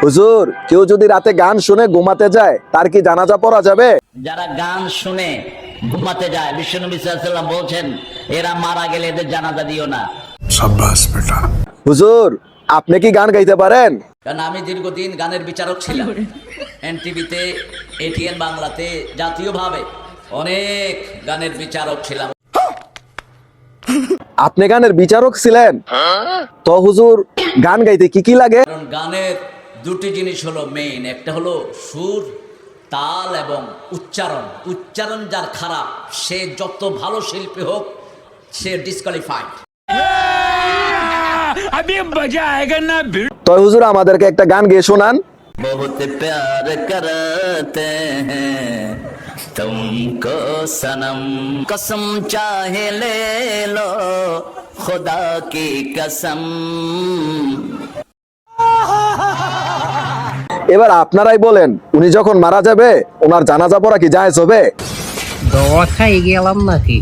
হুজুর, কেউ যদি রাতে গান শুনে ঘুমাতে যায় তার কি জানাজা পড়া যাবে? যারা গান শুনে ঘুমাতে যায়, বিশ্বনবী সাল্লাল্লাহু আলাইহি ওয়াসাল্লাম বলছেন এরা মারা গেলে এদের জানাজা দিও না। शाबाश बेटा। হুজুর, আপনি কি গান গাইতে পারেন? কারণ আমি দীর্ঘদিন গানের বিচারক ছিলাম, এনটিভিতে, এটিএন বাংলাতে, জাতীয়ভাবে অনেক গানের বিচারক ছিলাম। আপনি গানের বিচারক ছিলেন? তো হুজুর, গান গাইতে কি কি লাগে? কারণ গানের দুটি জিনিস হলো মেইন, একটা হলো সুর, তাল এবং উচ্চারণ। উচ্চারণ যার খারাপ, সে যত ভালো শিল্পী হোক, সে ডিসকোয়ালিফাইড। তো হুজুর, আমাদেরকে একটা গান গেয়ে শোনান। बहुत प्यार करते हैं तुमको सनम, कसम चाहे ले लो खुदा की कसम। এবার আপনারাই বলেন, উনি যখন মারা যাবে ওনার জানাজা পড়া কি জায়েজ হবে? দোয়া খাই গেলাম নাকি?